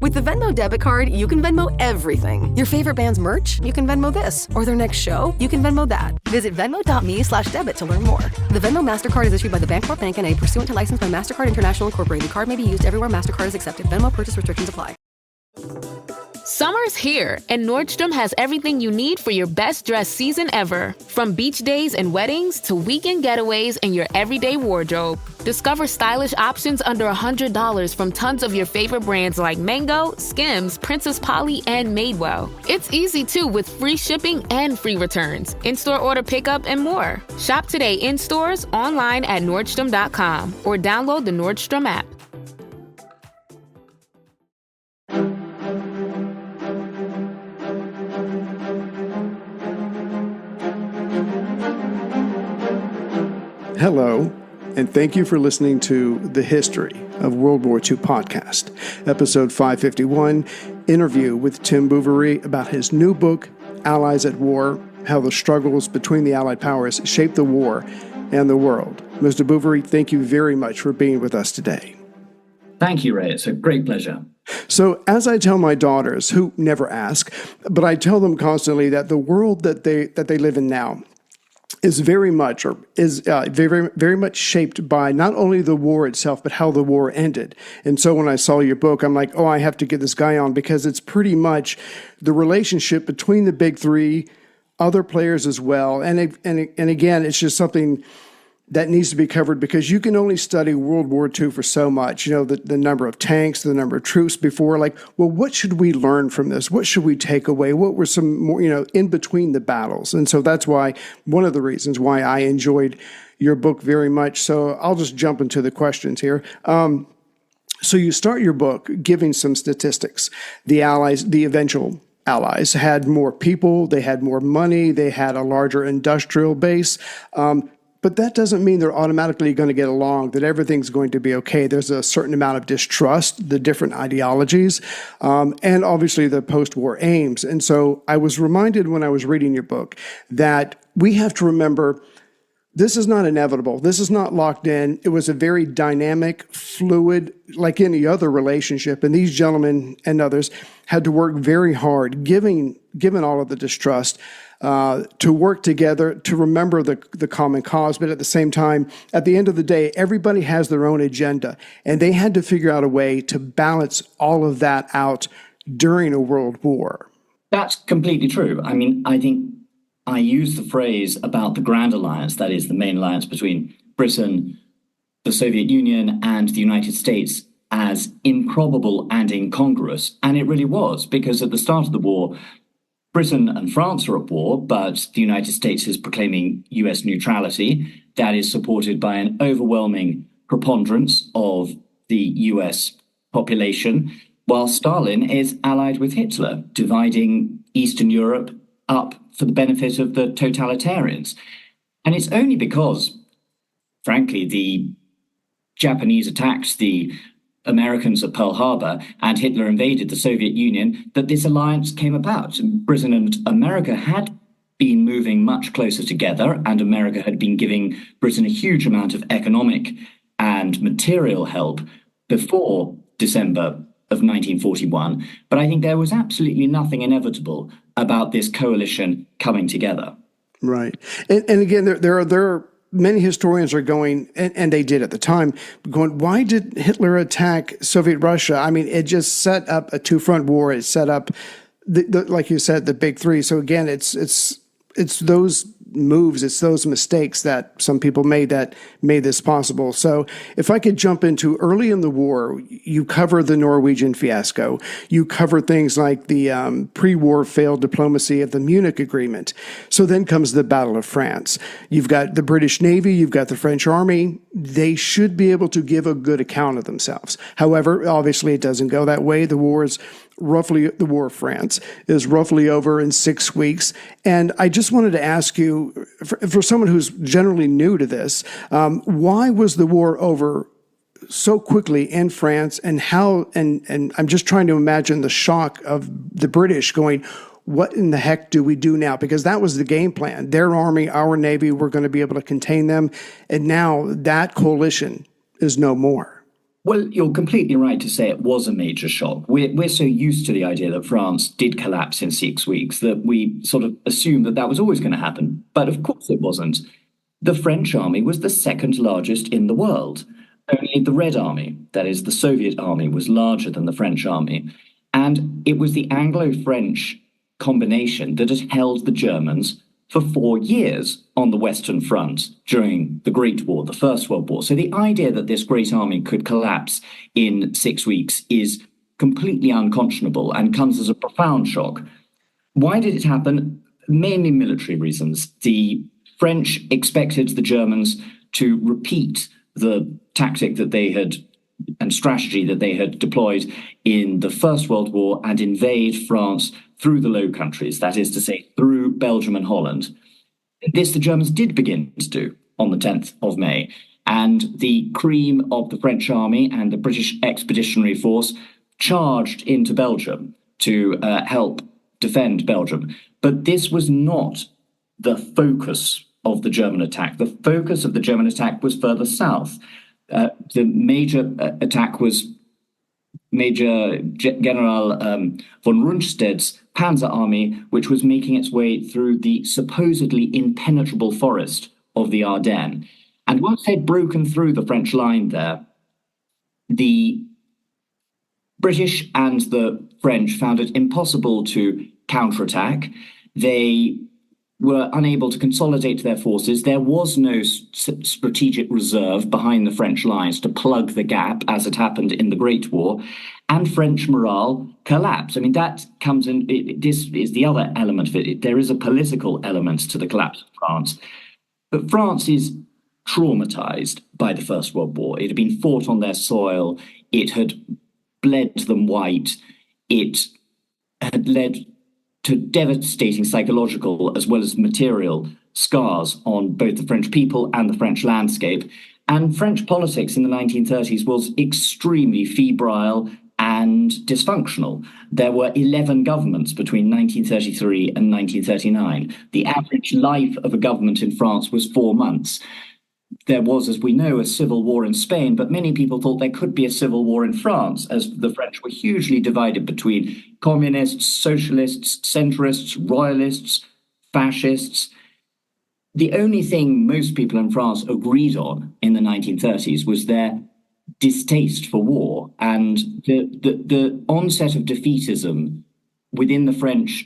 With the Venmo debit card, you can Venmo everything. Your favorite band's merch? You can Venmo this. Or their next show? You can Venmo that. Visit Venmo.me/debit to learn more. The Venmo MasterCard is issued by the Bancorp Bank N.A. pursuant to license by MasterCard International Incorporated. Card may be used everywhere MasterCard is accepted. Venmo purchase restrictions apply. Summer's here, and Nordstrom has everything you need for your best dress season ever. From beach days and weddings to weekend getaways and your everyday wardrobe. Discover stylish options under $100 from tons of your favorite brands like Mango, Skims, Princess Polly, and Madewell. It's easy too with free shipping and free returns, in-store order pickup, and more. Shop today in stores, online at Nordstrom.com, or download the Nordstrom app. Hello, and thank you for listening to The History of World War II podcast, episode 551, interview with Tim Bouverie about his new book, Allies at War, how the struggles between the Allied powers shaped the war and the world. Mr. Bouverie, thank you very much for being with us today. Thank you, Ray. It's a great pleasure. So as I tell my daughters, who never ask, but I tell them constantly that the world that they live in now is very much shaped by not only the war itself, but how the war ended. And so when I saw your book, I'm like, I have to get this guy on because it's pretty much the relationship between the big three, other players as well. And again, it's just something that needs to be covered because you can only study World War II for so much. You know, the number of tanks, the number of troops before, what should we learn from this? What should we take away? What were some more, in between the battles? And so that's why, one of the reasons why I enjoyed your book very much. So I'll just jump into the questions here. So you start your book giving some statistics. The Allies, the eventual Allies had more people, they had more money, they had a larger industrial base. But that doesn't mean they're automatically going to get along, that everything's going to be okay. There's a certain amount of distrust, the different ideologies, and obviously the post-war aims. And so I was reminded when I was reading your book that we have to remember this is not inevitable. This is not locked in. It was a very dynamic, fluid, like any other relationship. And these gentlemen and others had to work very hard, given all of the distrust, to work together, to remember the common cause. But at the same time, at the end of the day, everybody has their own agenda. And they had to figure out a way to balance all of that out during a world war. That's completely true. I mean, I think I use the phrase about the Grand Alliance, that is the main alliance between Britain, the Soviet Union, and the United States, as improbable and incongruous. And it really was, because at the start of the war, Britain and France are at war, but the United States is proclaiming US neutrality. That is supported by an overwhelming preponderance of the US population, while Stalin is allied with Hitler, dividing Eastern Europe up for the benefit of the totalitarians. And it's only because, frankly, the Japanese attacked the Americans at Pearl Harbor and Hitler invaded the Soviet Union that this alliance came about. Britain and America had been moving much closer together, and America had been giving Britain a huge amount of economic and material help before December of 1941. But I think there was absolutely nothing inevitable about this coalition coming together. Right. And again, there are many historians are going, and they did at the time, going, why did Hitler attack Soviet Russia? I mean, it just set up a two-front war. It set up, like you said, the big three. So again, it's those moves, it's those mistakes that some people made that made this possible. So if I could jump into early in the war, you cover the Norwegian fiasco. You cover things like the pre-war failed diplomacy of the Munich Agreement. So then comes the Battle of France. You've got the British Navy, you've got the French Army. They should be able to give a good account of themselves. However, obviously it doesn't go that way. The War of France is roughly over in 6 weeks. And I just wanted to ask you, for someone who's generally new to this, why was the war over so quickly in France, and how, and I'm just trying to imagine the shock of the British going, what in the heck do we do now? Because that was the game plan. Their army, our navy, were going to be able to contain them. And now that coalition is no more. Well, you're completely right to say it was a major shock. We're so used to the idea that France did collapse in 6 weeks that we sort of assumed that that was always going to happen. But of course it wasn't. The French army was the second largest in the world. Only the Red Army, that is, the Soviet army, was larger than the French army. And it was the Anglo-French combination that had held the Germans for 4 years on the Western Front during the Great War, the First World War. So the idea that this great army could collapse in 6 weeks is completely unconscionable and comes as a profound shock. Why did it happen? Mainly military reasons. The French expected the Germans to repeat the tactic that they had and strategy that they had deployed in the First World War and invade France through the Low Countries, that is to say, through Belgium and Holland. This the Germans did begin to do on the 10th of May, and the cream of the French army and the British Expeditionary Force charged into Belgium to help defend Belgium. But this was not the focus of the German attack. The focus of the German attack was further south. The major attack was Major General von Rundstedt's Panzer Army, which was making its way through the supposedly impenetrable forest of the Ardennes. And once they'd broken through the French line there, the British and the French found it impossible to counterattack. They were unable to consolidate their forces. There was no strategic reserve behind the French lines to plug the gap, as it happened in the Great War, and French morale collapsed. I mean, that comes in, this is the other element of it. There is a political element to the collapse of France. But France is traumatized by the First World War. It had been fought on their soil. It had bled them white. It had led to devastating psychological as well as material scars on both the French people and the French landscape. And French politics in the 1930s was extremely febrile and dysfunctional. There were 11 governments between 1933 and 1939. The average life of a government in France was 4 months. There was, as we know, a civil war in Spain, but many people thought there could be a civil war in France, as the French were hugely divided between communists, socialists, centrists, royalists, fascists. The only thing most people in France agreed on in the 1930s was their distaste for war, and the onset of defeatism within the French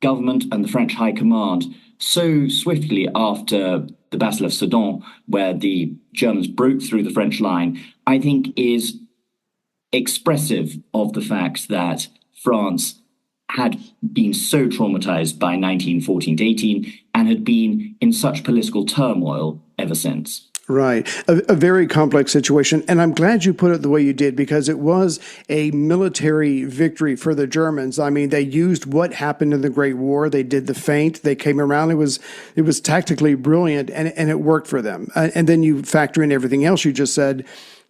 government and the French high command so swiftly after the Battle of Sedan, where the Germans broke through the French line, I think is expressive of the fact that France had been so traumatized by 1914 to 18 and had been in such political turmoil ever since. Right. A very complex situation. And I'm glad you put it the way you did, because it was a military victory for the Germans. I mean, they used what happened in the Great War. They did the feint. They came around. It was tactically brilliant, and it worked for them. And then you factor in everything else you just said.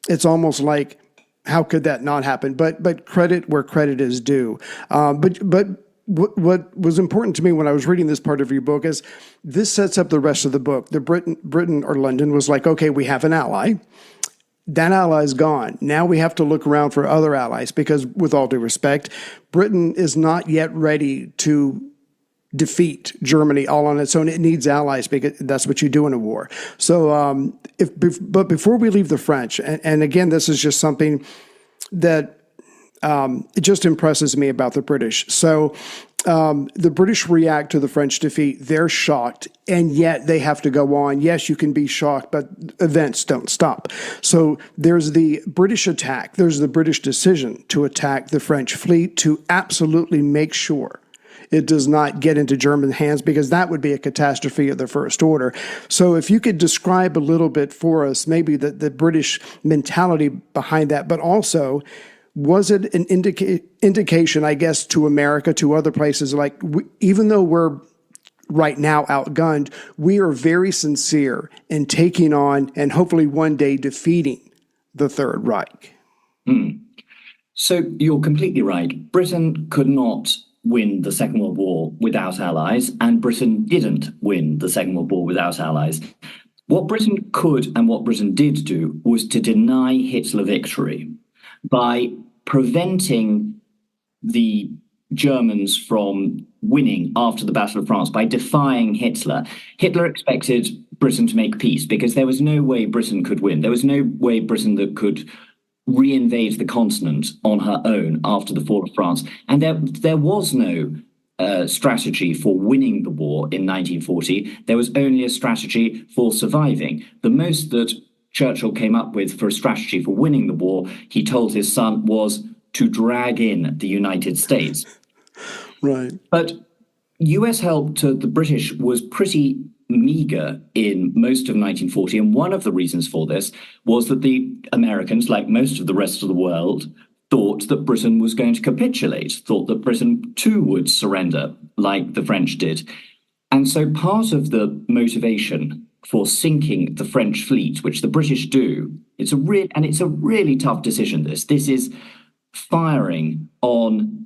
It's almost like, how could that not happen? But credit where credit is due. But what was important to me when I was reading this part of your book is this sets up the rest of the book. The Britain or London was like, okay, we have an ally. That ally is gone. Now we have to look around for other allies, because with all due respect, Britain is not yet ready to defeat Germany all on its own. It needs allies, because that's what you do in a war. So, but before we leave the French, and again, this is just something that it just impresses me about the British. So the British react to the French defeat. They're shocked, and yet they have to go on. Yes, you can be shocked, but events don't stop. So there's the British attack. There's the British decision to attack the French fleet to absolutely make sure it does not get into German hands, because that would be a catastrophe of the first order. So if you could describe a little bit for us, maybe the British mentality behind that, but also, was it an indication, I guess, to America, to other places, like even though we're right now outgunned, we are very sincere in taking on and hopefully one day defeating the Third Reich? So you're completely right. Britain could not win the Second World War without allies, and Britain didn't win the Second World War without allies. What Britain could and what Britain did do was to deny Hitler victory by preventing the Germans from winning after the Battle of France, by defying Hitler. Hitler expected Britain to make peace because there was no way Britain could win. There was no way Britain that could reinvade the continent on her own after the fall of France. And there was no strategy for winning the war in 1940. There was only a strategy for surviving. The most that Churchill came up with for a strategy for winning the war, he told his son, was to drag in the United States. Right. But US help to the British was pretty meager in most of 1940. And one of the reasons for this was that the Americans, like most of the rest of the world, thought that Britain was going to capitulate, thought that Britain too would surrender like the French did. And so part of the motivation for sinking the French fleet, which the British do, it's a really tough decision, this. This is firing on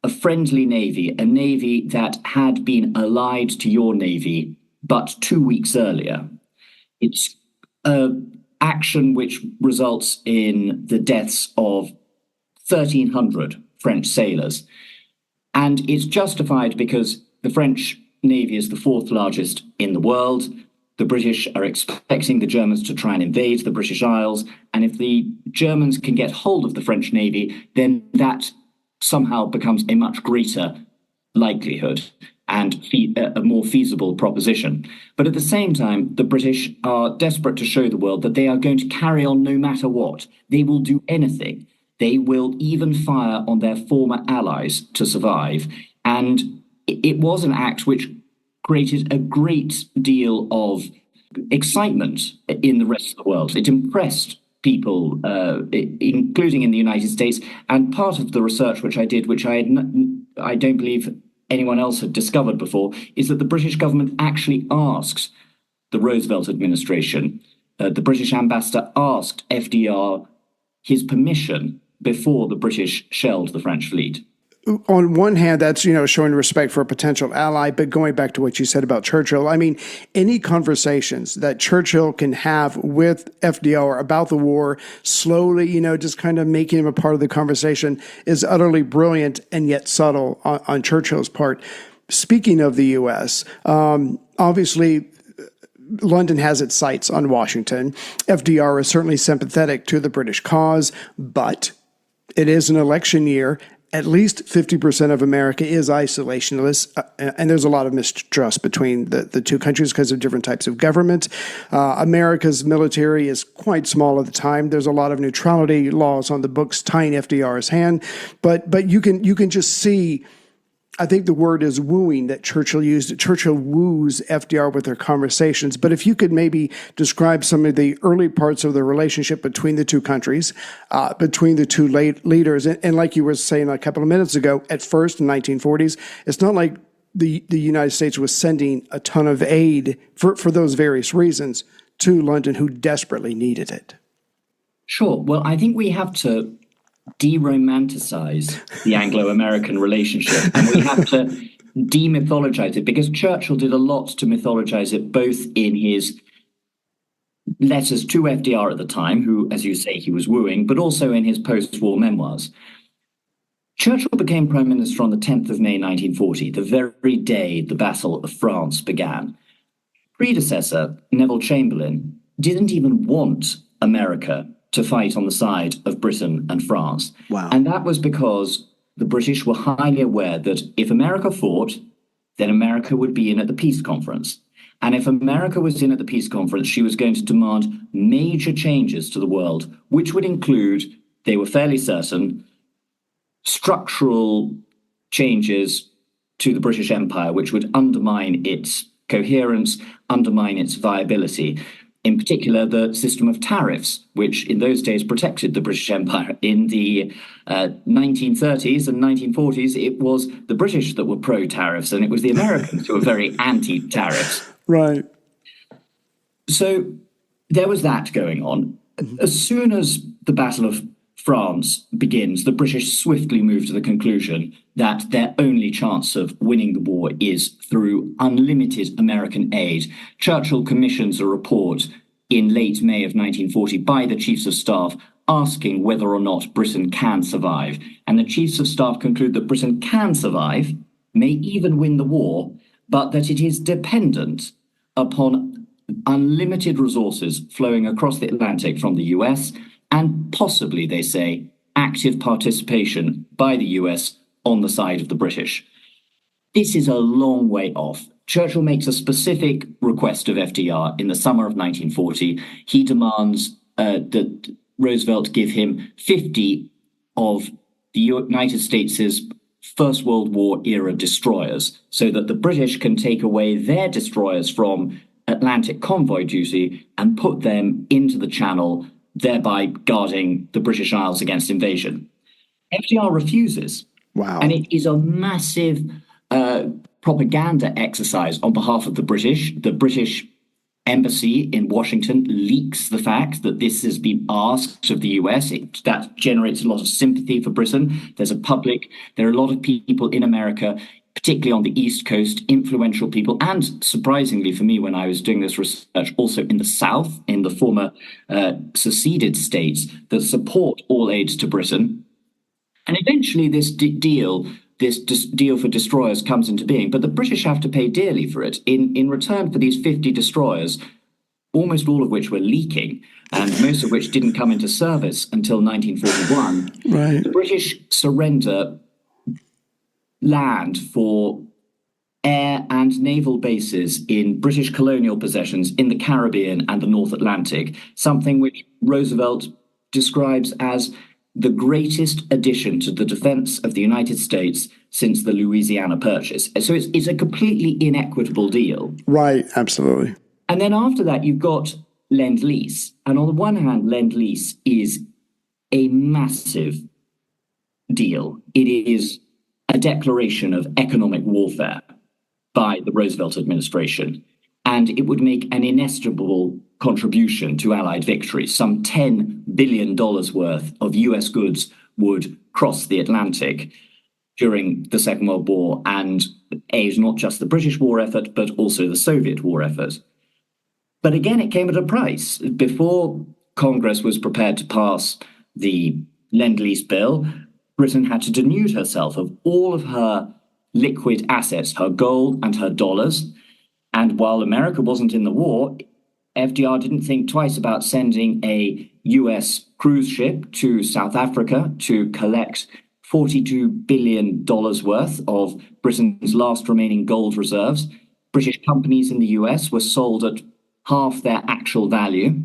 a friendly navy, a navy that had been allied to your navy but 2 weeks earlier. It's an action which results in the deaths of 1,300 French sailors. And it's justified because the French navy is the fourth largest in the world. The British are expecting the Germans to try and invade the British Isles. And if the Germans can get hold of the French navy, then that somehow becomes a much greater likelihood and a more feasible proposition. But at the same time, the British are desperate to show the world that they are going to carry on no matter what. They will do anything. They will even fire on their former allies to survive. And it was an act which created a great deal of excitement in the rest of the world. It impressed people, including in the United States. And part of the research which I did, which I don't believe anyone else had discovered before, is that the British government actually asked the Roosevelt administration, the British ambassador asked FDR his permission before the British shelled the French fleet. On one hand, that's, showing respect for a potential ally. But going back to what you said about Churchill, I mean, any conversations that Churchill can have with FDR about the war, slowly, just kind of making him a part of the conversation, is utterly brilliant and yet subtle on Churchill's part. Speaking of the U.S., obviously, London has its sights on Washington. FDR is certainly sympathetic to the British cause, but it is an election year. At least 50% of America is isolationist, and there's a lot of mistrust between the two countries because of different types of government. America's military is quite small at the time. There's a lot of neutrality laws on the books tying FDR's hand, but you can just see, I think the word is wooing that Churchill used. Churchill woos FDR with their conversations. But if you could maybe describe some of the early parts of the relationship between the two countries, between the two leaders, and like you were saying a couple of minutes ago, at first in 1940s, it's not like the United States was sending a ton of aid for those various reasons to London, who desperately needed it. Sure. Well, I think we have to de-romanticize the Anglo-American relationship, and we have to demythologize it, because Churchill did a lot to mythologize it, both in his letters to FDR at the time, who, as you say, he was wooing, but also in his post-war memoirs. Churchill became Prime Minister on the 10th of May 1940, the very day the Battle of France began. Predecessor, Neville Chamberlain, didn't even want America to fight on the side of Britain and France. Wow. And that was because the British were highly aware that if America fought, then America would be in at the peace conference. And if America was in at the peace conference, she was going to demand major changes to the world, which would include, they were fairly certain, structural changes to the British Empire, which would undermine its coherence, undermine its viability. In particular, the system of tariffs, which in those days protected the British Empire. In the 1930s and 1940s, it was the British that were pro-tariffs, and it was the Americans who were very anti-tariffs. Right. So there was that going on. As soon as the Battle of France begins, the British swiftly move to the conclusion that their only chance of winning the war is through unlimited American aid. Churchill commissions a report in late May of 1940 by the Chiefs of Staff asking whether or not Britain can survive. And the Chiefs of Staff conclude that Britain can survive, may even win the war, but that it is dependent upon unlimited resources flowing across the Atlantic from the US and possibly, they say, active participation by the US on the side of the British. This is a long way off. Churchill makes a specific request of FDR in the summer of 1940. He demands that Roosevelt give him 50 of the United States' First World War era destroyers so that the British can take away their destroyers from Atlantic convoy duty and put them into the Channel, thereby guarding the British Isles against invasion. FDR refuses. Wow. And it is a massive propaganda exercise on behalf of the British. The British embassy in Washington leaks the fact that this has been asked of the US. That generates a lot of sympathy for Britain. There are a lot of people in America, particularly on the East Coast, influential people, and surprisingly for me when I was doing this research, also in the South, in the former seceded states, that support all aid to Britain. And eventually this deal for destroyers comes into being, but the British have to pay dearly for it. In return for these 50 destroyers, almost all of which were leaking, and most of which didn't come into service until 1941, right. The British surrender land for air and naval bases in British colonial possessions in the Caribbean and the North Atlantic, something which Roosevelt describes as the greatest addition to the defense of the United States since the Louisiana Purchase. So it's a completely inequitable deal. Right, absolutely. And then after that, you've got Lend-Lease. And on the one hand, Lend-Lease is a massive deal. It is a declaration of economic warfare by the Roosevelt administration. And it would make an inestimable contribution to Allied victory. Some $10 billion worth of US goods would cross the Atlantic during the Second World War and aid not just the British war effort, but also the Soviet war effort. But again, it came at a price. Before Congress was prepared to pass the Lend-Lease bill, Britain had to denude herself of all of her liquid assets, her gold and her dollars. And while America wasn't in the war, FDR didn't think twice about sending a US cruise ship to South Africa to collect $42 billion worth of Britain's last remaining gold reserves. British companies in the US were sold at half their actual value.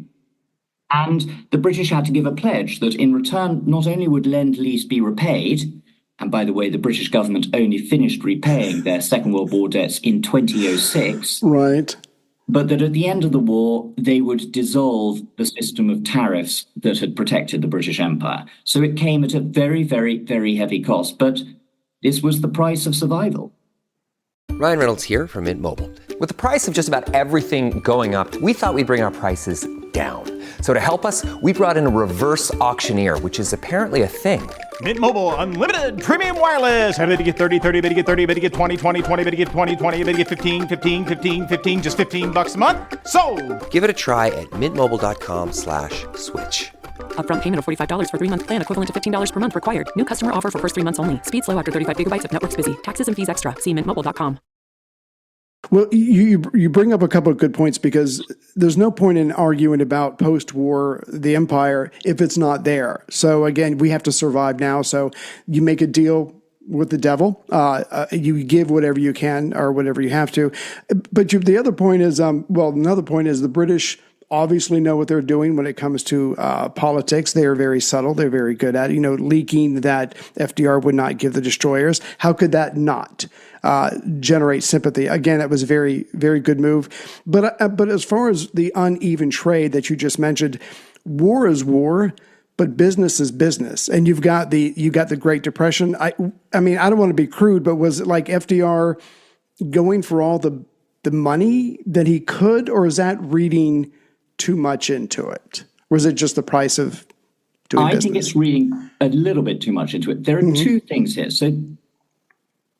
And the British had to give a pledge that in return, not only would Lend-Lease be repaid, and by the way, the British government only finished repaying their Second World War debts in 2006. Right. But that at the end of the war, they would dissolve the system of tariffs that had protected the British Empire. So it came at a very, very, very heavy cost. But this was the price of survival. Ryan Reynolds here from Mint Mobile. With the price of just about everything going up, we thought we'd bring our prices down. So to help us, we brought in a reverse auctioneer, which is apparently a thing. Mint Mobile Unlimited Premium Wireless. How to get 30, 30, bit to get 30, bit to get 20, 20, 20, bit to get 20, 20, bit to get 15, 15, 15, 15, just $15 a month? Sold! Give it a try at mintmobile.com/switch. Upfront payment of $45 for 3-month plan, equivalent to $15 per month required. New customer offer for first 3 months only. Speed slow after 35 gigabytes if network's busy. Taxes and fees extra. See mintmobile.com. Well, you bring up a couple of good points because there's no point in arguing about post-war the empire if it's not there. So again, we have to survive now. So you make a deal with the devil. You give whatever you can or whatever you have to. But the other point is, another point is the British obviously know what they're doing when it comes to politics. They are very subtle. They're very good at it. Leaking that FDR would not give the destroyers. How could that not generate sympathy? Again, that was a very, very good move. But as far as the uneven trade that you just mentioned, war is war, but business is business. And you got the Great Depression. I mean, I don't want to be crude, but was it like FDR going for all the money that he could, or is that reading too much into it? Was it just the price of doing I business? think it's reading a little bit too much into it. There are two things here. So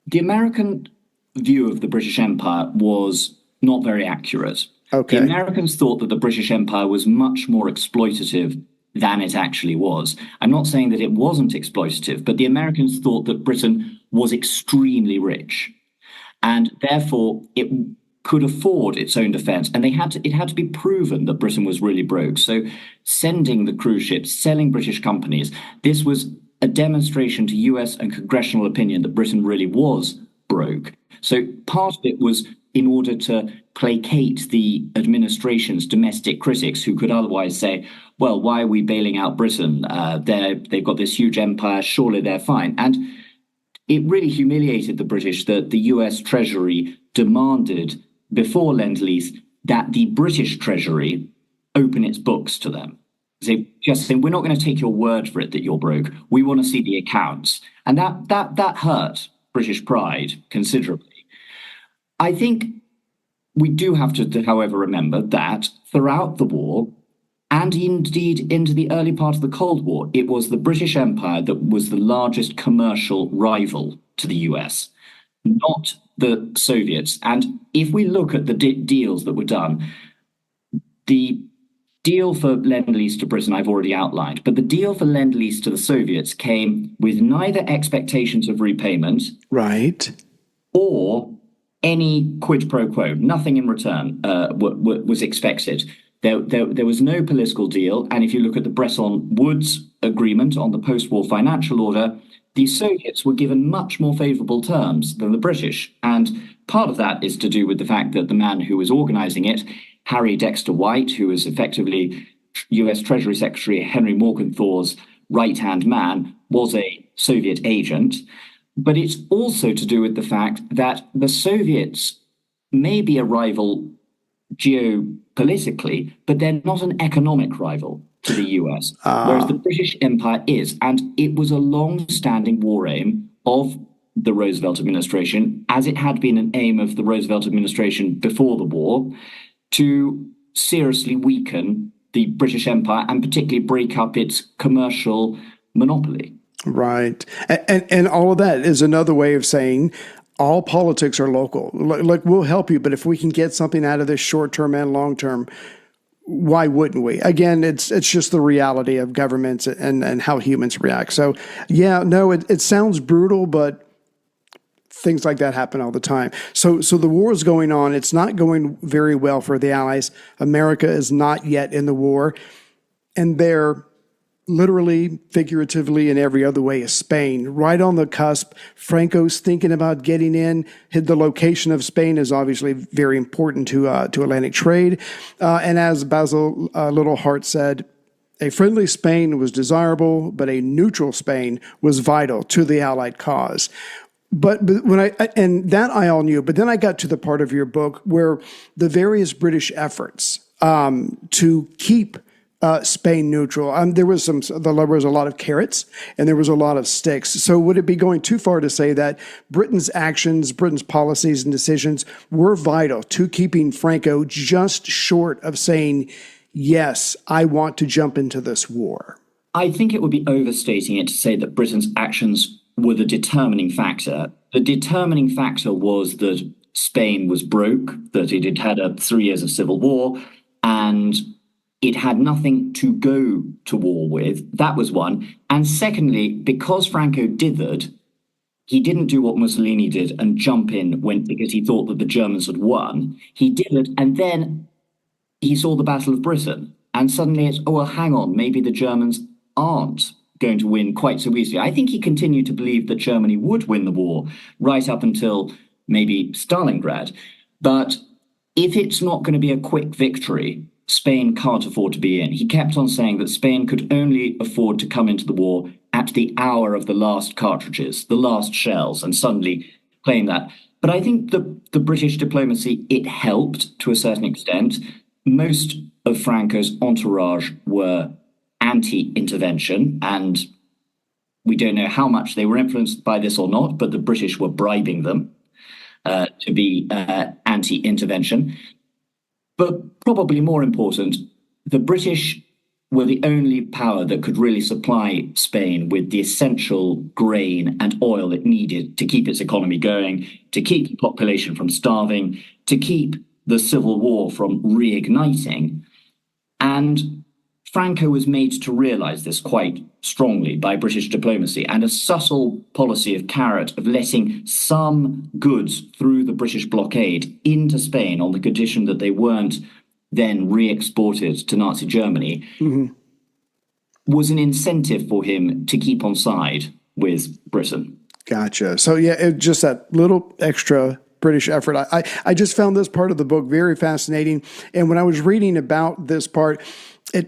the American view of the British Empire was not very accurate. Okay. The Americans thought that the British Empire was much more exploitative than it actually was. I'm not saying that it wasn't exploitative, but the Americans thought that Britain was extremely rich, and therefore it could afford its own defense. And it had to be proven that Britain was really broke. So sending the cruise ships, selling British companies, this was a demonstration to US and congressional opinion that Britain really was broke. So part of it was in order to placate the administration's domestic critics who could otherwise say, well, why are we bailing out Britain? They've got this huge empire, surely they're fine. And it really humiliated the British that the US Treasury demanded before Lend-Lease that the British Treasury open its books to them. They just saying, we're not going to take your word for it that you're broke. We want to see the accounts. And that hurt British pride considerably. I think we do have to, however, remember that throughout the war, and indeed into the early part of the Cold War, it was the British Empire that was the largest commercial rival to the US, not the Soviets. And if we look at the deals that were done, the deal for Lend-Lease to Britain I've already outlined, but the deal for Lend-Lease to the Soviets came with neither expectations of repayment, Right. or any quid pro quo. Nothing in return was expected. There was no political deal, and if you look at the Bretton Woods agreement on the post-war financial order, the Soviets were given much more favorable terms than the British. And part of that is to do with the fact that the man who was organizing it, Harry Dexter White, who was effectively US Treasury Secretary Henry Morgenthau's right-hand man, was a Soviet agent. But it's also to do with the fact that the Soviets may be a rival geopolitically, but they're not an economic rival to the US, whereas the British Empire is. And it was a long-standing war aim of the Roosevelt administration, as it had been an aim of the Roosevelt administration before the war, to seriously weaken the British Empire and particularly break up its commercial monopoly. Right. And all of that is another way of saying all politics are local. Like, we'll help you, but if we can get something out of this short term and long term, why wouldn't we? Again, it's just the reality of governments and how humans react. So, yeah, no, it sounds brutal, but things like that happen all the time. So the war is going on. It's not going very well for the Allies. America is not yet in the war, and they're literally, figuratively, and every other way is Spain, right on the cusp. Franco's thinking about getting in. The location of Spain is obviously very important to Atlantic trade. And as Basil Littlehart said, a friendly Spain was desirable, but a neutral Spain was vital to the Allied cause. But when and that I all knew, but then I got to the part of your book where the various British efforts to keep Spain neutral. There was a lot of carrots and there was a lot of sticks. So would it be going too far to say that Britain's actions, Britain's policies and decisions were vital to keeping Franco just short of saying, yes, I want to jump into this war? I think it would be overstating it to say that Britain's actions were the determining factor. The determining factor was that Spain was broke, that it had had 3 years of civil war, and it had nothing to go to war with. That was one. And secondly, because Franco dithered, he didn't do what Mussolini did and jump in because he thought that the Germans had won. He dithered, and then he saw the Battle of Britain. And suddenly it's, oh, well, hang on, maybe the Germans aren't going to win quite so easily. I think he continued to believe that Germany would win the war right up until maybe Stalingrad. But if it's not going to be a quick victory, Spain can't afford to be in. He kept on saying that Spain could only afford to come into the war at the hour of the last cartridges, the last shells, and suddenly claim that. But I think the British diplomacy, it helped to a certain extent. Most of Franco's entourage were anti-intervention, and we don't know how much they were influenced by this or not, but the British were bribing them to be anti-intervention. But probably more important, the British were the only power that could really supply Spain with the essential grain and oil it needed to keep its economy going, to keep the population from starving, to keep the civil war from reigniting. And Franco was made to realize this quite strongly by British diplomacy and a subtle policy of carrot, of letting some goods through the British blockade into Spain on the condition that they weren't then re-exported to Nazi Germany, was an incentive for him to keep on side with Britain. Gotcha. So just that little extra British effort. I just found this part of the book very fascinating. And when I was reading about this part,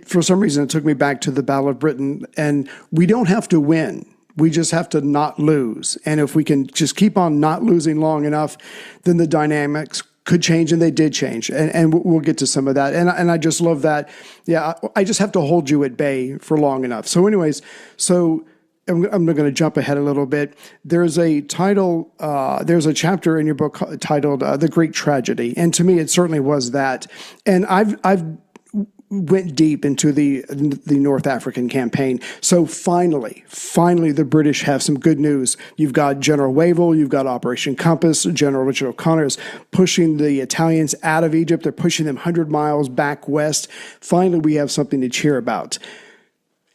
for some reason, it took me back to the Battle of Britain. And we don't have to win. We just have to not lose. And if we can just keep on not losing long enough, then the dynamics could change, and they did change. And we'll get to some of that. And I just love that. Yeah, I just have to hold you at bay for long enough. So anyways, I'm going to jump ahead a little bit. There's a title, there's a chapter in your book titled The Greek Tragedy. And to me, it certainly was that. And I've went deep into the North African campaign. So finally, the British have some good news. You've got General Wavell, you've got Operation Compass. General Richard O'Connor is pushing the Italians out of Egypt. They're pushing them 100 miles back west. Finally, we have something to cheer about.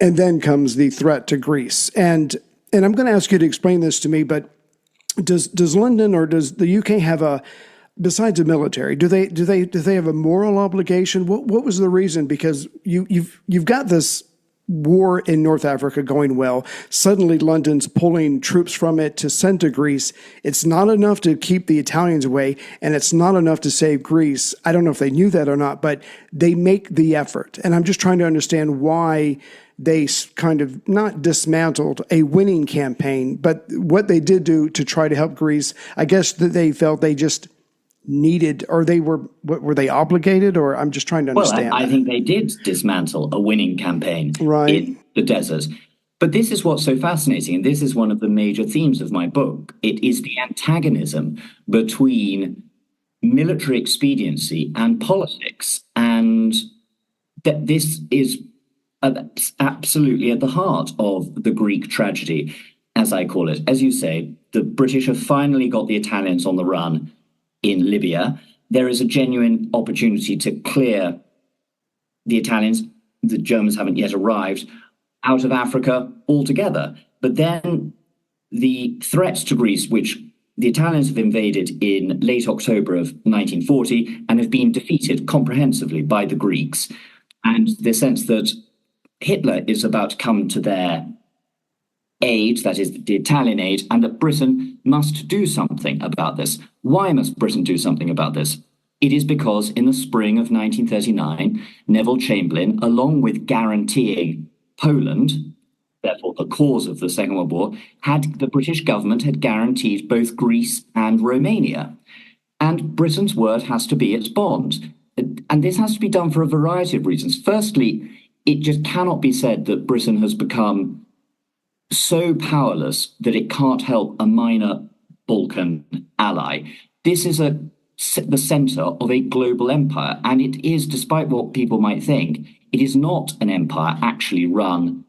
And then comes the threat to Greece. And I'm going to ask you to explain this to me, but does London or does the UK have besides the military, do they have a moral obligation? What was the reason? Because you've got this war in North Africa going well. Suddenly London's pulling troops from it to send to Greece. It's not enough to keep the Italians away, and it's not enough to save Greece. I don't know if they knew that or not, but they make the effort. And I'm just trying to understand why they kind of not dismantled a winning campaign, but what they did do to try to help Greece. I guess that they felt they just needed, or were they obligated, or I'm just trying to understand. Well, I think they did dismantle a winning campaign in the desert. But this is what's so fascinating, and this is one of the major themes of my book. It is the antagonism between military expediency and politics, and that this is absolutely at the heart of the Greek tragedy, as I call it. As you say, the British have finally got the Italians on the run in Libya. There is a genuine opportunity to clear the Italians, the Germans haven't yet arrived, out of Africa altogether. But then the threats to Greece, which the Italians have invaded in late October of 1940 and have been defeated comprehensively by the Greeks, and the sense that Hitler is about to come to their aid, that is the Italian aid, and that Britain must do something about this. Why must Britain do something about this? It is because in the spring of 1939, Neville Chamberlain, along with guaranteeing Poland, therefore the cause of the Second World War, the British government had guaranteed both Greece and Romania. And Britain's word has to be its bond. And this has to be done for a variety of reasons. Firstly, it just cannot be said that Britain has become so powerless that it can't help a minor Balkan ally. This is the center of a global empire, and it is, despite what people might think, it is not an empire actually run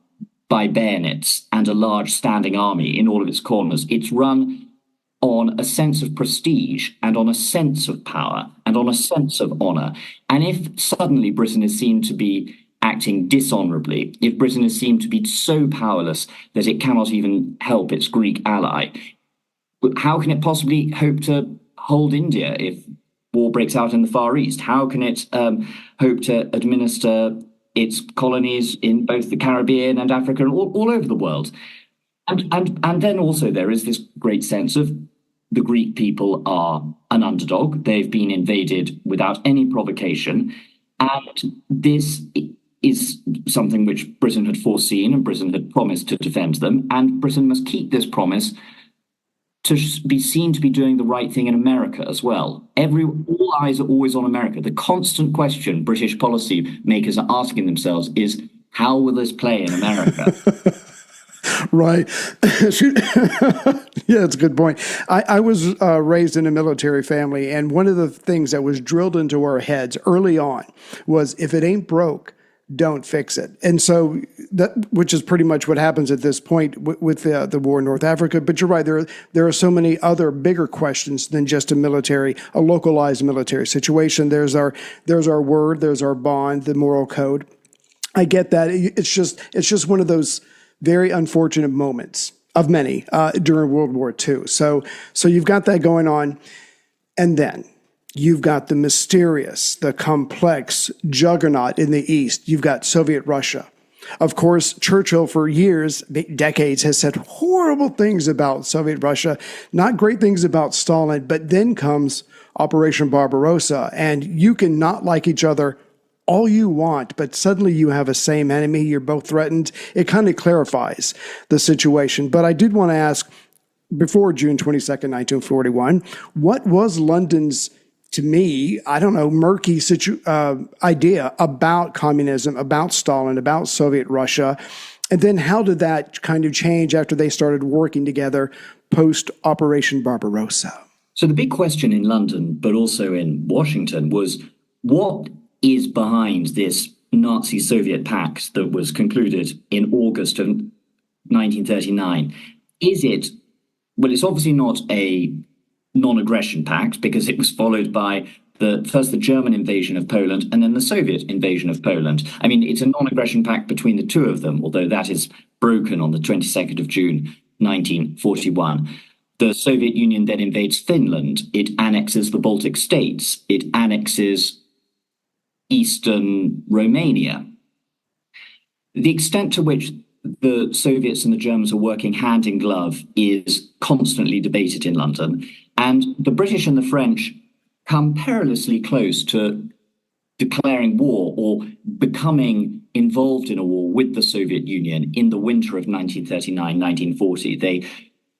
by bayonets and a large standing army in all of its corners. It's run on a sense of prestige and on a sense of power and on a sense of honor. And if suddenly Britain is seen to be acting dishonorably, if Britain is seen to be so powerless that it cannot even help its Greek ally, how can it possibly hope to hold India if war breaks out in the Far East? How can it hope to administer its colonies in both the Caribbean and Africa and all over the world? And then also there is this great sense of the Greek people are an underdog. They've been invaded without any provocation. And this is something which Britain had foreseen, and Britain had promised to defend them. And Britain must keep this promise to be seen to be doing the right thing in America as well. All eyes are always on America. The constant question British policy makers are asking themselves is, how will this play in America? Right. Yeah, that's a good point. I was raised in a military family, and one of the things that was drilled into our heads early on was, if it ain't broke, don't fix it. And so which is pretty much what happens at this point with the war in North Africa. But you're right, there are so many other bigger questions than just a localized military situation. There's our word, there's our bond, the moral code. I get that. It's just one of those very unfortunate moments of many during World War II. So you've got that going on, and then you've got the mysterious, the complex juggernaut in the East. You've got Soviet Russia. Of course, Churchill for years, decades, has said horrible things about Soviet Russia, not great things about Stalin, but then comes Operation Barbarossa, and you can not like each other all you want, but suddenly you have a same enemy, you're both threatened. It kind of clarifies the situation. But I did want to ask, before June 22nd, 1941, what was London's, to me, I don't know, murky idea about communism, about Stalin, about Soviet Russia? And then how did that kind of change after they started working together post Operation Barbarossa? So the big question in London, but also in Washington, was what is behind this Nazi-Soviet pact that was concluded in August of 1939? Is it, well, it's obviously not a non-aggression pact, because it was followed by first the German invasion of Poland and then the Soviet invasion of Poland. I mean, it's a non-aggression pact between the two of them, although that is broken on the 22nd of June, 1941. The Soviet Union then invades Finland. It annexes the Baltic states. It annexes eastern Romania. The extent to which the Soviets and the Germans are working hand in glove is constantly debated in London. And the British and the French come perilously close to declaring war or becoming involved in a war with the Soviet Union in the winter of 1939-1940. They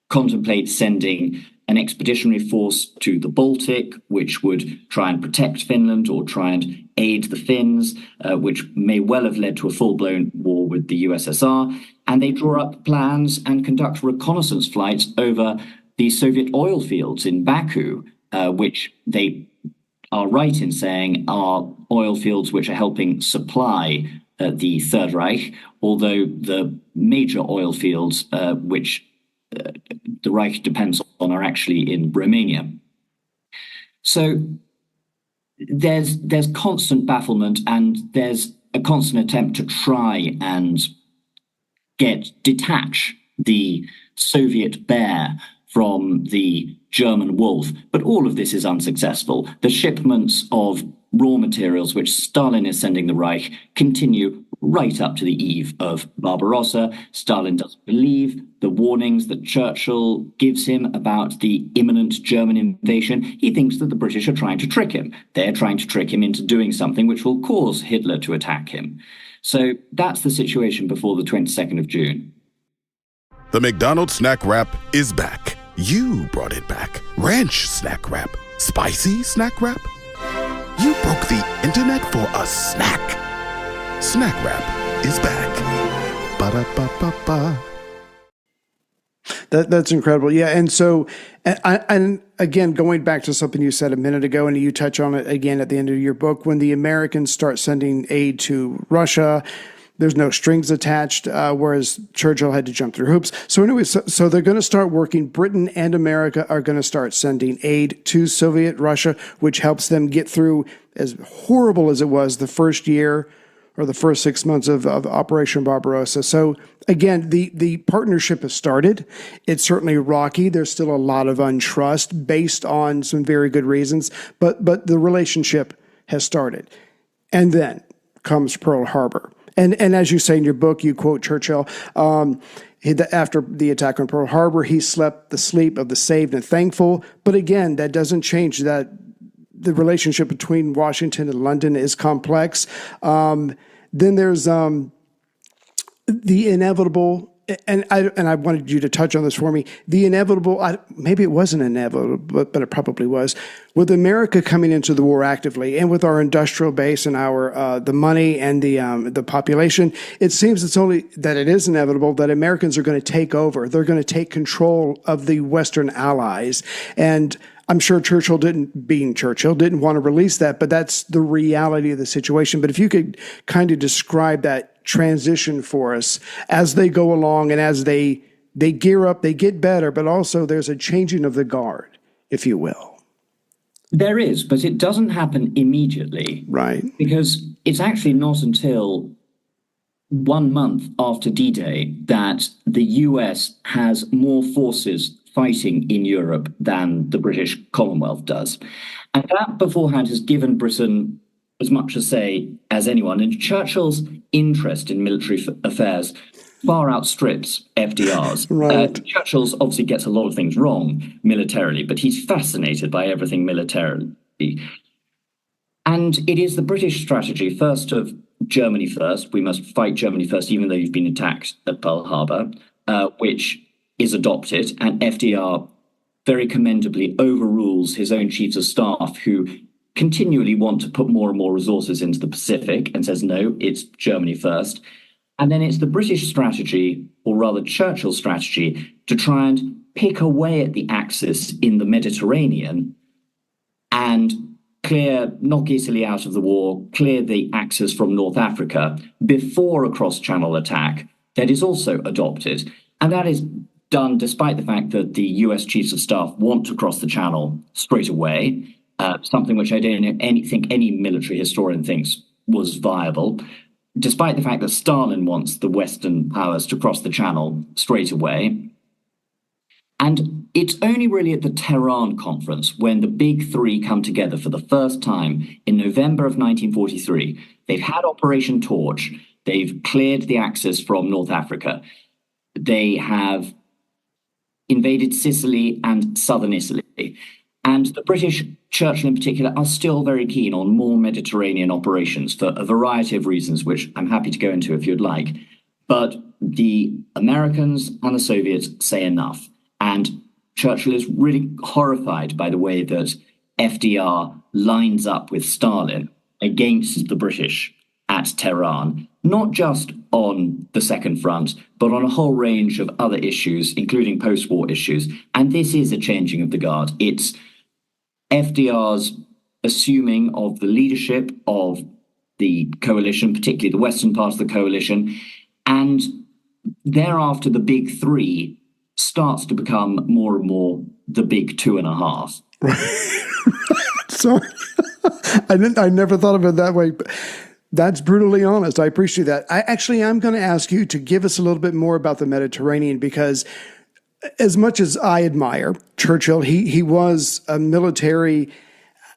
contemplate sending an expeditionary force to the Baltic, which would try and protect Finland or try and aid the Finns, which may well have led to a full-blown war with the USSR. And they draw up plans and conduct reconnaissance flights over the Soviet oil fields in Baku, which they are right in saying are oil fields which are helping supply the Third Reich, although the major oil fields which the Reich depends on are actually in Romania. So there's constant bafflement, and there's a constant attempt to try and detach the Soviet bear from the German wolf. But all of this is unsuccessful. The shipments of raw materials which Stalin is sending the Reich continue right up to the eve of Barbarossa. Stalin doesn't believe the warnings that Churchill gives him about the imminent German invasion. He thinks that the British are trying to trick him. They're trying to trick him into doing something which will cause Hitler to attack him. So that's the situation before the 22nd of June. The McDonald's Snack Wrap is back. You brought it back. Ranch Snack Wrap. Spicy Snack Wrap. You broke the internet for a snack. Snack Wrap is back. Ba-da-ba-ba-ba. That's incredible. Yeah. And so, and again, going back to something you said a minute ago, and you touch on it again at the end of your book, when the Americans start sending aid to Russia, there's no strings attached, whereas Churchill had to jump through hoops. So anyway, so they're going to start working. Britain and America are going to start sending aid to Soviet Russia, which helps them get through, as horrible as it was, the first year or the first 6 months of Operation Barbarossa. So again, the partnership has started. It's certainly rocky. There's still a lot of untrust based on some very good reasons, but the relationship has started. And then comes Pearl Harbor. And as you say in your book, you quote Churchill, after the attack on Pearl Harbor, he slept the sleep of the saved and thankful. But again, that doesn't change that the relationship between Washington and London is complex. Then there's the inevitable, and I wanted you to touch on this for me, the inevitable, maybe it wasn't inevitable, but it probably was, with America coming into the war actively and with our industrial base and our the money and the population, it seems it's only that it is inevitable that Americans are going to take over. They're going to take control of the Western allies. And I'm sure Churchill didn't want to release that, but that's the reality of the situation. But if you could kind of describe that transition for us as they go along and as they gear up, they get better, but also there's a changing of the guard, if you will. There is, but it doesn't happen immediately. Right. Because it's actually not until 1 month after D-Day that the US has more forces fighting in Europe than the British Commonwealth does. And that beforehand has given Britain as much a say as anyone. And Churchill's interest in military affairs far outstrips FDR's. Right. Churchill's obviously gets a lot of things wrong militarily, but he's fascinated by everything militarily. And it is the British strategy, first of Germany first. We must fight Germany first, even though you've been attacked at Pearl Harbor, which is adopted. And FDR very commendably overrules his own chiefs of staff, who continually want to put more and more resources into the Pacific, and says, no, it's Germany first. And then it's the British strategy, or rather Churchill's strategy, to try and pick away at the Axis in the Mediterranean and knock Italy out of the war, clear the Axis from North Africa before a cross-channel attack that is also adopted. And that is done despite the fact that the US Chiefs of Staff want to cross the channel straight away, something which I don't think any military historian thinks was viable, despite the fact that Stalin wants the Western powers to cross the channel straight away. And it's only really at the Tehran conference, when the big three come together for the first time in November of 1943. They've had Operation Torch. They've cleared the Axis from North Africa. They have invaded Sicily and southern Italy. And the British, Churchill in particular, are still very keen on more Mediterranean operations for a variety of reasons, which I'm happy to go into if you'd like. But the Americans and the Soviets say enough. And Churchill is really horrified by the way that FDR lines up with Stalin against the British at Tehran, not just on the Second Front, but on a whole range of other issues, including post-war issues. And this is a changing of the guard. It's FDR's assuming of the leadership of the coalition, particularly the western part of the coalition, and thereafter the big three starts to become more and more the big 2.5. Sorry, I never thought of it that way. But that's brutally honest. I appreciate that. I'm going to ask you to give us a little bit more about the Mediterranean, because as much as I admire Churchill, he was a military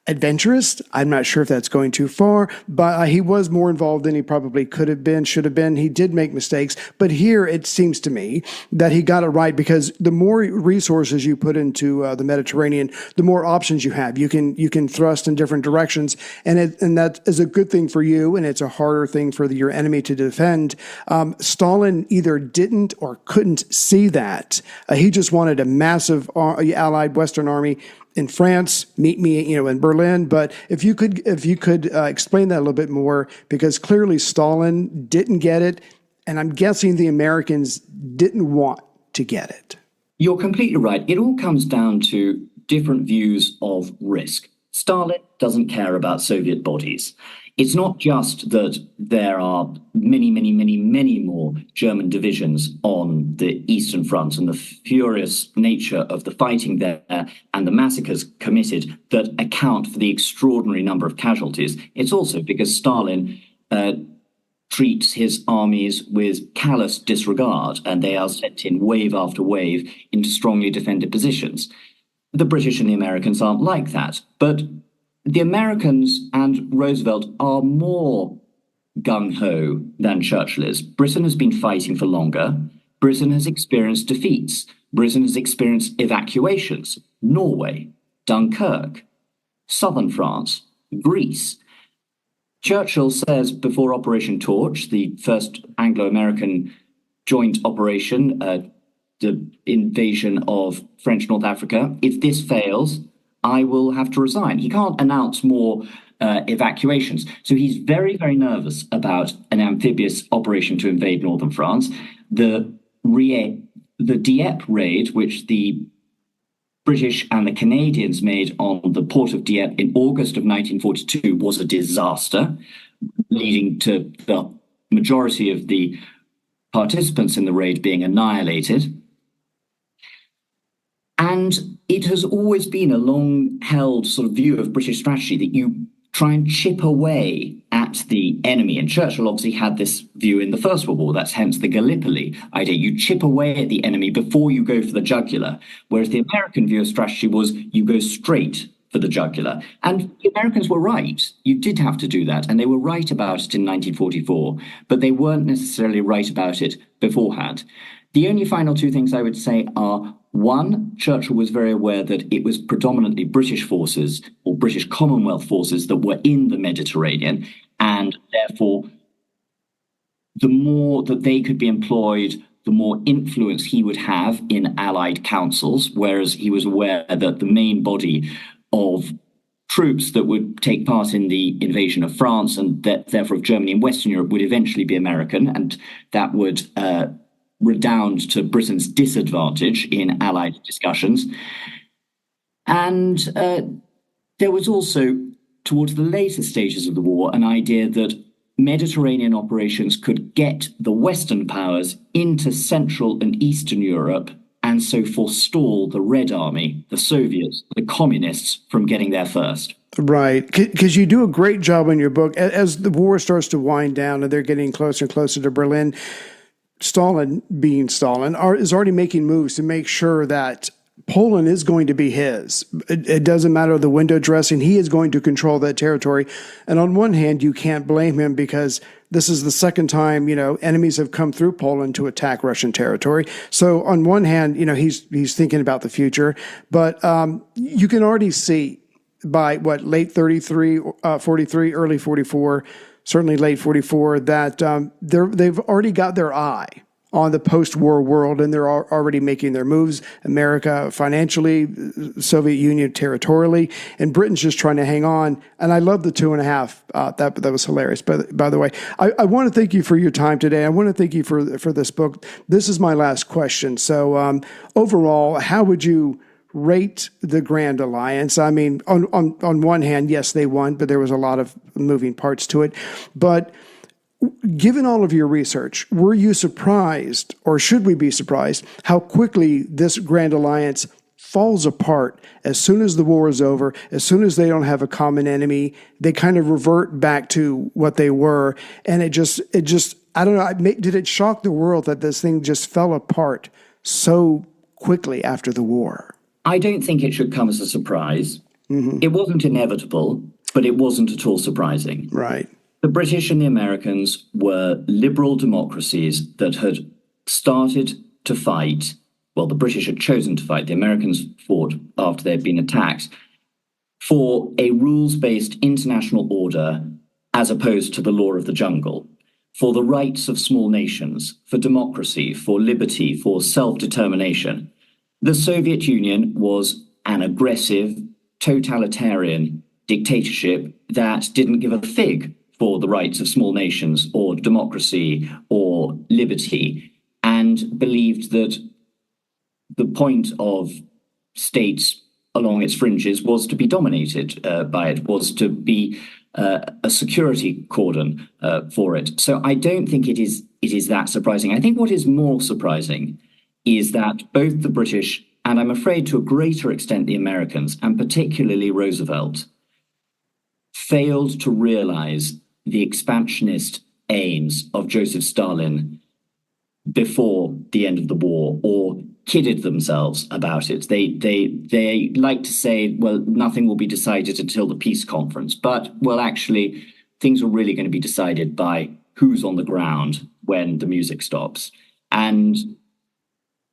adventurist. I'm not sure if that's going too far, but he was more involved than he probably could have been, should have been. He did make mistakes, but here it seems to me that he got it right, because the more resources you put into the Mediterranean, the more options you have. You can thrust in different directions, and that is a good thing for you, and it's a harder thing for your enemy to defend. Stalin either didn't or couldn't see that. He just wanted a massive Allied Western army in France, meet me, in Berlin. But if you could explain that a little bit more, because clearly Stalin didn't get it, and I'm guessing the Americans didn't want to get it. You're completely right. It all comes down to different views of risk. Stalin doesn't care about Soviet bodies. It's not just that there are many, many, many, many more German divisions on the Eastern Front, and the furious nature of the fighting there and the massacres committed that account for the extraordinary number of casualties. It's also because Stalin treats his armies with callous disregard, and they are sent in wave after wave into strongly defended positions. The British and the Americans aren't like that, but the Americans and Roosevelt are more gung-ho than Churchill is. Britain has been fighting for longer. Britain has experienced defeats. Britain has experienced evacuations. Norway, Dunkirk, southern France, Greece. Churchill says before Operation Torch, the first Anglo-American joint operation, the invasion of French North Africa, if this fails, I will have to resign. He can't announce more evacuations. So he's very, very nervous about an amphibious operation to invade northern France. The Dieppe raid, which the British and the Canadians made on the port of Dieppe in August of 1942 was a disaster, leading to the majority of the participants in the raid being annihilated. And it has always been a long-held sort of view of British strategy that you try and chip away at the enemy. And Churchill obviously had this view in the First World War. That's hence the Gallipoli idea. You chip away at the enemy before you go for the jugular. Whereas the American view of strategy was you go straight for the jugular. And the Americans were right. You did have to do that. And they were right about it in 1944. But they weren't necessarily right about it beforehand. The only final two things I would say are, one, Churchill was very aware that it was predominantly British forces or British Commonwealth forces that were in the Mediterranean, and therefore the more that they could be employed, the more influence he would have in Allied councils, whereas he was aware that the main body of troops that would take part in the invasion of France and therefore of Germany and Western Europe would eventually be American, and that would redound to Britain's disadvantage in Allied discussions. And there was also, towards the later stages of the war, an idea that Mediterranean operations could get the Western powers into Central and Eastern Europe and so forestall the Red Army, the Soviets, the communists from getting there first. Right, because you do a great job in your book. As the war starts to wind down and they're getting closer and closer to Berlin, Stalin, being Stalin, is already making moves to make sure that Poland is going to be his. It doesn't matter the window dressing. He is going to control that territory. And on one hand, you can't blame him because this is the second time, enemies have come through Poland to attack Russian territory. So on one hand, he's thinking about the future. But you can already see by late 33, 43, early 44, certainly late 44, that they've already got their eye on the post-war world, and they're already making their moves. America financially, Soviet Union territorially, and Britain's just trying to hang on. And I love the 2.5. That was hilarious. But by the way, I want to thank you for your time today. I want to thank you for this book. This is my last question. So overall, how would you rate the Grand Alliance? I mean, on one hand, yes, they won, but there was a lot of moving parts to it. But given all of your research, were you surprised, or should we be surprised, how quickly this Grand Alliance falls apart as soon as the war is over, as soon as they don't have a common enemy? They kind of revert back to what they were. And it just, I don't know, did it shock the world that this thing just fell apart so quickly after the war? I don't think it should come as a surprise. Mm-hmm. It wasn't inevitable, but it wasn't at all surprising. Right. The British and the Americans were liberal democracies that had started to fight. Well, the British had chosen to fight. The Americans fought after they'd been attacked for a rules-based international order as opposed to the law of the jungle, for the rights of small nations, for democracy, for liberty, for self-determination. The Soviet Union was an aggressive, totalitarian dictatorship that didn't give a fig for the rights of small nations or democracy or liberty, and believed that the point of states along its fringes was to be dominated by it, was to be a security cordon for it. So I don't think it is that surprising. I think what is more surprising is that both the British, and I'm afraid to a greater extent the Americans, and particularly Roosevelt, failed to realize the expansionist aims of Joseph Stalin before the end of the war, or kidded themselves about it. They like to say, well, nothing will be decided until the peace conference. But, well, actually, things are really going to be decided by who's on the ground when the music stops. And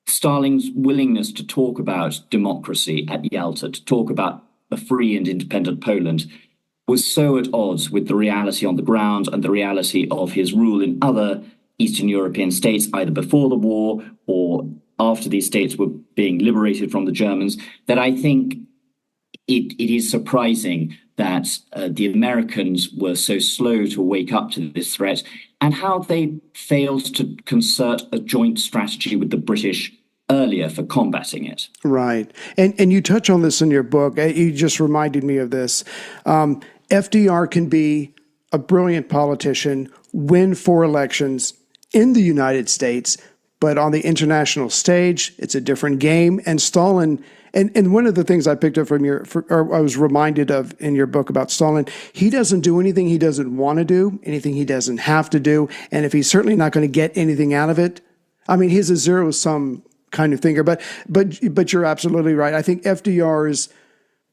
Stalin's willingness to talk about democracy at Yalta, to talk about a free and independent Poland, was so at odds with the reality on the ground and the reality of his rule in other Eastern European states, either before the war or after these states were being liberated from the Germans, that I think it is surprising that the Americans were so slow to wake up to this threat, and how they failed to concert a joint strategy with the British earlier for combating it. Right. And you touch on this in your book. You just reminded me of this. FDR can be a brilliant politician, win 4 elections in the United States, but on the international stage, it's a different game. And Stalin, and one of the things I picked up from or I was reminded of in your book about Stalin, he doesn't do anything he doesn't want to do, anything he doesn't have to do. And if he's certainly not going to get anything out of it, I mean, he's a zero-sum kind of thinker. But you're absolutely right. I think FDR's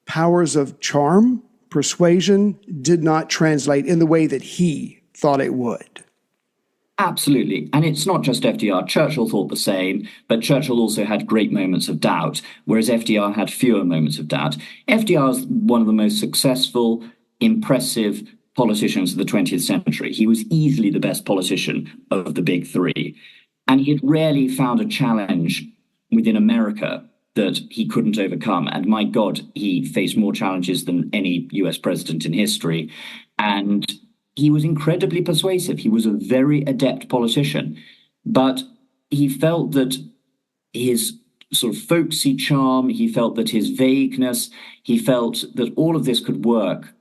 powers of charm, persuasion, did not translate in the way that he thought it would. Absolutely. And it's not just FDR. Churchill thought the same, but Churchill also had great moments of doubt, whereas FDR had fewer moments of doubt. FDR is one of the most successful, impressive politicians of the 20th century. He was easily the best politician of the big three. And he had rarely found a challenge within America that he couldn't overcome. And my God, he faced more challenges than any US president in history. And he was incredibly persuasive. He was a very adept politician. But he felt that his sort of folksy charm, he felt that his vagueness, he felt that all of this could work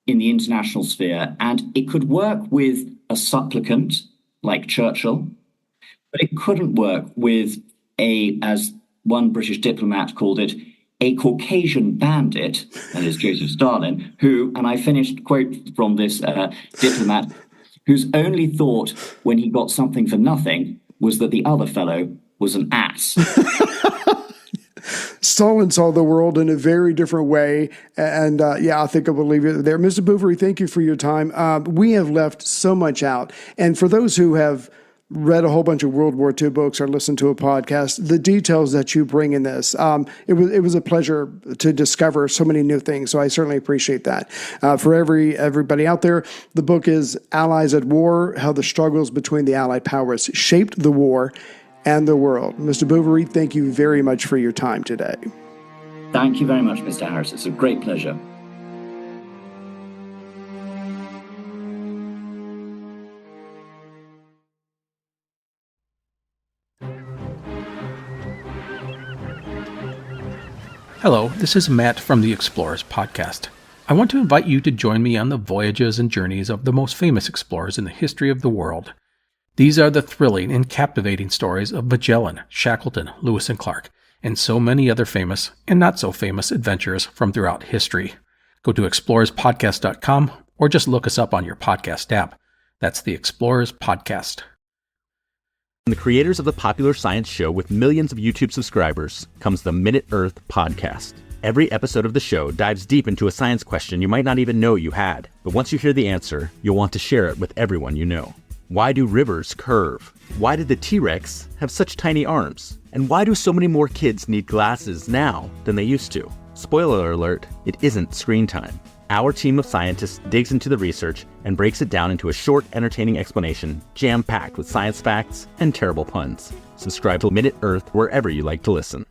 in the international sphere. And it could work with a supplicant like Churchill, but it couldn't work with as one British diplomat called it, a Caucasian bandit, that is Joseph Stalin, who, and I finished quote from this diplomat, whose only thought when he got something for nothing was that the other fellow was an ass. Stalin saw the world in a very different way. And I think I will leave it there. Mr. Bouverie, thank you for your time. We have left so much out. And for those who have read a whole bunch of World War II books or listened to a podcast, the details that you bring in this, it was a pleasure to discover so many new things. So I certainly appreciate that. For everybody out there, the book is Allies at War, How the Struggles Between the Allied Powers Shaped the War and the World. Mr. Bouverie, thank you very much for your time today. Thank you very much, Mr. Harris. It's a great pleasure. Hello, this is Matt from the Explorers Podcast. I want to invite you to join me on the voyages and journeys of the most famous explorers in the history of the world. These are the thrilling and captivating stories of Magellan, Shackleton, Lewis and Clark, and so many other famous and not so famous adventurers from throughout history. Go to explorerspodcast.com or just look us up on your podcast app. That's the Explorers Podcast. From the creators of the popular science show with millions of YouTube subscribers comes the Minute Earth podcast. Every episode of the show dives deep into a science question you might not even know you had. But once you hear the answer, you'll want to share it with everyone you know. Why do rivers curve? Why did the T-Rex have such tiny arms? And why do so many more kids need glasses now than they used to? Spoiler alert, it isn't screen time. Our team of scientists digs into the research and breaks it down into a short, entertaining explanation, jam-packed with science facts and terrible puns. Subscribe to Minute Earth wherever you like to listen.